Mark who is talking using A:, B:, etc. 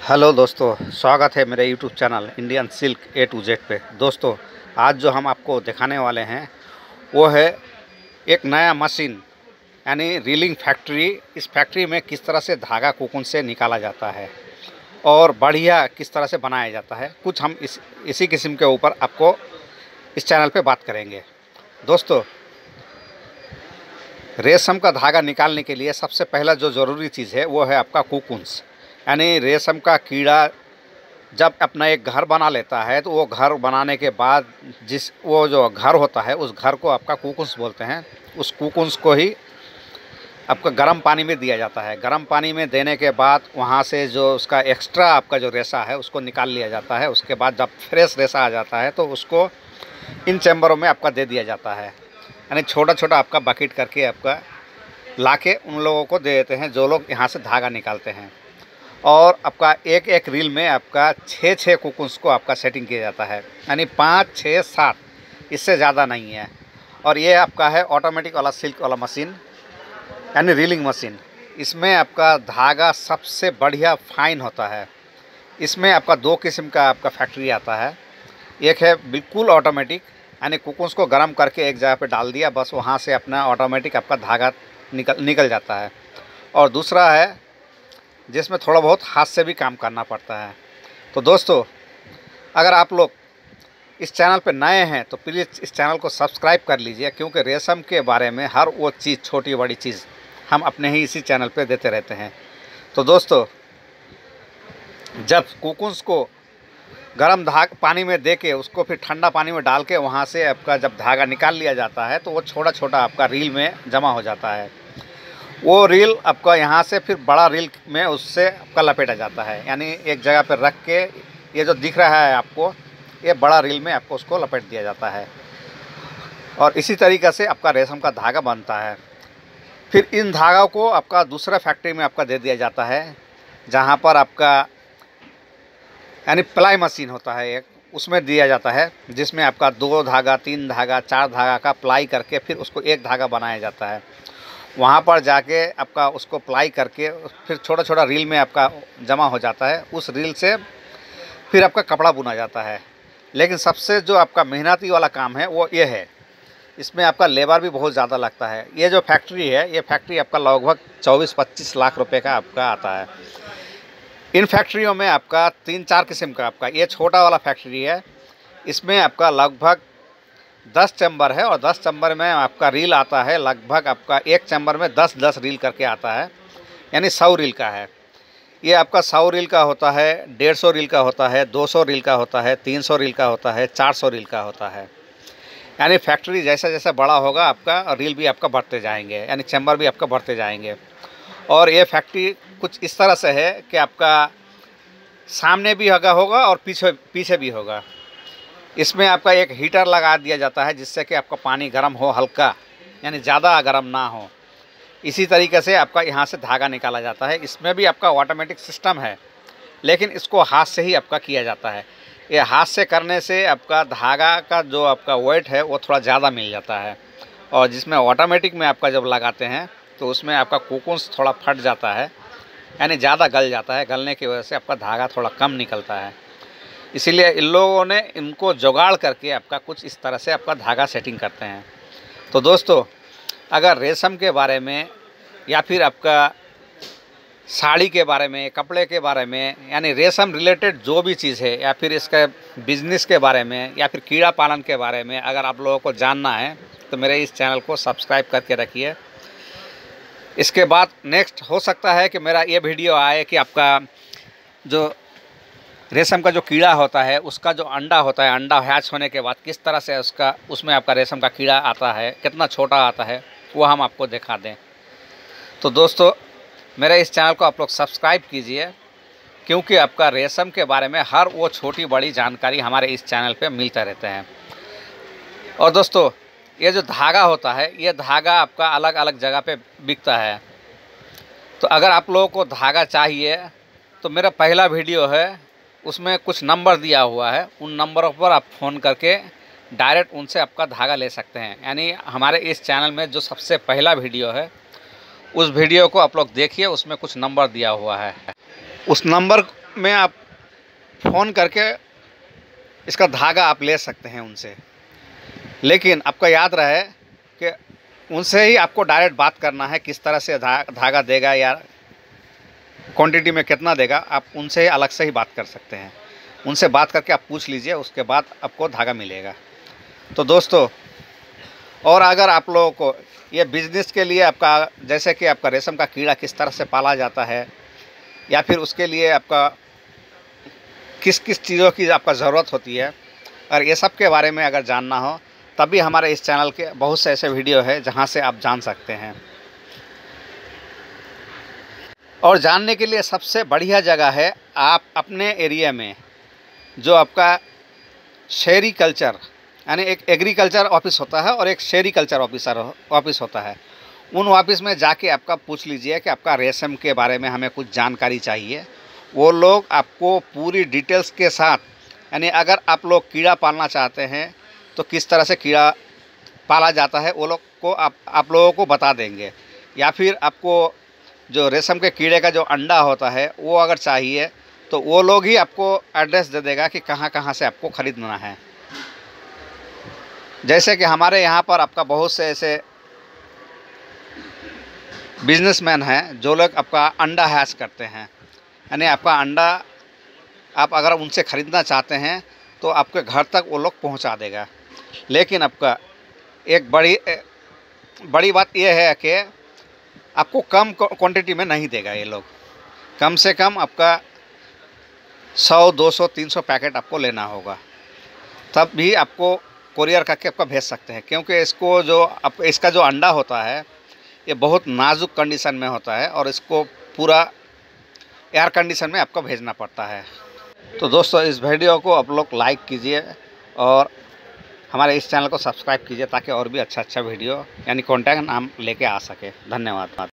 A: Hello दोस्तों, स्वागत है मेरे YouTube channel Indian silk A to Z पे। दोस्तों, आज जो हम आपको दिखाने वाले हैं वो है एक नया मशीन यानी रीलिंग फैक्ट्री। इस फैक्ट्री में किस तरह से धागा कोकून से निकाला जाता है और बढ़िया किस तरह से बनाया जाता है, कुछ हम इसी किस्म के ऊपर आपको इस चैनल पे बात करेंगे। दोस्तों, रेशम का धागा निकालने के लिए सबसे पहला जो ज़रूरी चीज़ है वो है आपका कोकून्स, यानी रेशम का कीड़ा जब अपना एक घर बना लेता है तो वो घर बनाने के बाद वो जो घर होता है उस घर को आपका कोकून्स बोलते हैं। उस कोकून्स को ही आपका गर्म पानी में दिया जाता है। गर्म पानी में देने के बाद वहाँ से जो उसका एक्स्ट्रा आपका जो रेशा है उसको निकाल लिया जाता है। उसके बाद जब फ्रेश रेशा आ जाता है तो उसको इन चैम्बरों में आपका दे दिया जाता है, यानी छोटा छोटा आपका बकेट करके आपका लाके उन लोगों को दे देते हैं जो लोग यहाँ से धागा निकालते हैं। और आपका एक एक रील में आपका 6 कोकून्स को आपका सेटिंग किया जाता है, यानी 5, 6, 7, इससे ज़्यादा नहीं है। और ये आपका है ऑटोमेटिक वाला सिल्क वाला मशीन, यानी रीलिंग मशीन। इसमें आपका धागा सबसे बढ़िया फाइन होता है। इसमें आपका 2 किस्म का आपका फैक्ट्री आता है। एक है बिल्कुल ऑटोमेटिक, यानी कोकून्स को गर्म करके एक जगह पे डाल दिया, बस वहाँ से अपना ऑटोमेटिक आपका धागा निकल जाता है। और दूसरा है जिसमें थोड़ा बहुत हाथ से भी काम करना पड़ता है। तो दोस्तों, अगर आप लोग इस चैनल पर नए हैं तो प्लीज़ इस चैनल को सब्सक्राइब कर लीजिए, क्योंकि रेशम के बारे में हर वो चीज़, छोटी बड़ी चीज़ हम अपने ही इसी चैनल पे देते रहते हैं। तो दोस्तों, जब कोकून्स को गर्म पानी में दे के उसको फिर ठंडा पानी में डाल के वहाँ से आपका जब धागा निकाल लिया जाता है तो वो छोटा छोटा आपका रील में जमा हो जाता है। वो रील आपका यहाँ से फिर बड़ा रील में उससे आपका लपेटा जाता है, यानी एक जगह पर रख के ये जो दिख रहा है आपको, ये बड़ा रील में आपको उसको लपेट दिया जाता है। और इसी तरीक़े से आपका रेशम का धागा बनता है। फिर इन धागों को आपका दूसरा फैक्ट्री में आपका दे दिया जाता है, जहाँ पर आपका यानी प्लाई मशीन होता है एक, उसमें दिया जाता है, जिसमें आपका 2 धागा, 3 धागा, 4 धागा का प्लाई करके फिर उसको एक धागा बनाया जाता है। वहाँ पर जाके आपका उसको प्लाई करके फिर छोटा छोटा रील में आपका जमा हो जाता है। उस रील से फिर आपका कपड़ा बुना जाता है। लेकिन सबसे जो आपका मेहनती वाला काम है वो ये है, इसमें आपका लेबर भी बहुत ज़्यादा लगता है। ये जो फैक्ट्री है, ये फैक्ट्री आपका लगभग 24-25 लाख रुपए का आपका आता है। इन फैक्ट्रियों में आपका 3-4 किस्म का आपका ये छोटा वाला फैक्ट्री है। इसमें आपका लगभग 10 चैम्बर है और 10 चैम्बर में आपका रील आता है। लगभग आपका एक चैम्बर में 10-10 रील करके आता है, यानी 100 रील का है। ये आपका 100 रील का होता है, 150 रील का होता है, 200 रील का होता है, 300 रील का होता है, 400 रील का होता है। यानी फैक्ट्री जैसा जैसा बड़ा होगा आपका रील भी आपका बढ़ते जाएंगे, यानी चैम्बर भी आपका बढ़ते जाएंगे। और ये फैक्ट्री कुछ इस तरह से है कि आपका सामने भी होगा और पीछे भी होगा। इसमें आपका एक हीटर लगा दिया जाता है जिससे कि आपका पानी गर्म हो हल्का, यानी ज़्यादा गर्म ना हो। इसी तरीके से आपका यहाँ से धागा निकाला जाता है। इसमें भी आपका ऑटोमेटिक सिस्टम है, लेकिन इसको हाथ से ही आपका किया जाता है। ये हाथ से करने से आपका धागा का जो आपका वेट है वो थोड़ा ज़्यादा मिल जाता है। और जिसमें ऑटोमेटिक में आपका जब लगाते हैं तो उसमें आपका कोकून्स थोड़ा फट जाता है, यानी ज़्यादा गल जाता है। गलने की वजह से आपका धागा थोड़ा कम निकलता है। इसीलिए इन लोगों ने इनको जुगाड़ करके आपका कुछ इस तरह से आपका धागा सेटिंग करते हैं। तो दोस्तों, अगर रेशम के बारे में या फिर आपका साड़ी के बारे में, कपड़े के बारे में, यानी रेशम रिलेटेड जो भी चीज़ है, या फिर इसके बिज़नेस के बारे में, या फिर कीड़ा पालन के बारे में अगर आप लोगों को जानना है तो मेरे इस चैनल को सब्सक्राइब करके रखिए। इसके बाद नेक्स्ट हो सकता है कि मेरा ये वीडियो आए कि आपका जो रेशम का जो कीड़ा होता है उसका जो अंडा होता है, अंडा हैच होने के बाद किस तरह से उसमें आपका रेशम का कीड़ा आता है, कितना छोटा आता है, वो हम आपको दिखा दें। तो दोस्तों, मेरे इस चैनल को आप लोग सब्सक्राइब कीजिए, क्योंकि आपका रेशम के बारे में हर वो छोटी बड़ी जानकारी हमारे इस चैनल पे मिलता रहते हैं। और दोस्तों, ये जो धागा होता है, ये धागा आपका अलग अलग जगह पे बिकता है। तो अगर आप लोगों को धागा चाहिए तो मेरा पहला वीडियो है, उसमें कुछ नंबर दिया हुआ है। उन नंबरों पर आप फ़ोन करके डायरेक्ट उनसे आपका धागा ले सकते हैं। यानी हमारे इस चैनल में जो सबसे पहला वीडियो है उस वीडियो को आप लोग देखिए, उसमें कुछ नंबर दिया हुआ है। उस नंबर में आप फ़ोन करके इसका धागा आप ले सकते हैं उनसे, लेकिन आपको याद रहे कि उनसे ही आपको डायरेक्ट बात करना है, किस तरह से धागा देगा या क्वांटिटी में कितना देगा, आप उनसे अलग से ही बात कर सकते हैं। उनसे बात करके आप पूछ लीजिए, उसके बाद आपको धागा मिलेगा। तो दोस्तों, और अगर आप लोगों को ये बिज़नेस के लिए आपका, जैसे कि आपका रेशम का कीड़ा किस तरह से पाला जाता है, या फिर उसके लिए आपका किस किस चीज़ों की आपका ज़रूरत होती है, और ये सब के बारे में अगर जानना हो, तभी हमारे इस चैनल के बहुत से ऐसे वीडियो है जहाँ से आप जान सकते हैं। और जानने के लिए सबसे बढ़िया जगह है, आप अपने एरिया में जो आपका सेरीकल्चर यानी एक एग्रीकल्चर ऑफिस होता है और एक सेरीकल्चर ऑफिस होता है, उन ऑफिस में जाके आपका पूछ लीजिए कि आपका रेशम के बारे में हमें कुछ जानकारी चाहिए। वो लोग आपको पूरी डिटेल्स के साथ, यानी अगर आप लोग कीड़ा पालना चाहते हैं तो किस तरह से कीड़ा पाला जाता है वो लोग को आप लोगों को बता देंगे। या फिर आपको जो रेशम के कीड़े का जो अंडा होता है वो अगर चाहिए तो वो लोग ही आपको एड्रेस दे देगा कि कहाँ कहाँ से आपको ख़रीदना है। जैसे कि हमारे यहाँ पर आपका बहुत से ऐसे बिजनेसमैन हैं जो लोग आपका अंडा हैच करते हैं, यानी आपका अंडा आप अगर उनसे ख़रीदना चाहते हैं तो आपके घर तक वो लोग पहुंचा देगा। लेकिन आपका एक बड़ी बात यह है कि आपको कम क्वांटिटी में नहीं देगा ये लोग। कम से कम आपका 100, 200, 300 पैकेट आपको लेना होगा, तब भी आपको कोरियर करके आपका भेज सकते हैं। क्योंकि इसका जो अंडा होता है ये बहुत नाजुक कंडीशन में होता है और इसको पूरा एयर कंडीशन में आपको भेजना पड़ता है। तो दोस्तों, इस वीडियो को आप लोग लाइक कीजिए और हमारे इस चैनल को सब्सक्राइब कीजिए, ताकि और भी अच्छा वीडियो यानी कंटेंट हम लेके आ सके। धन्यवाद।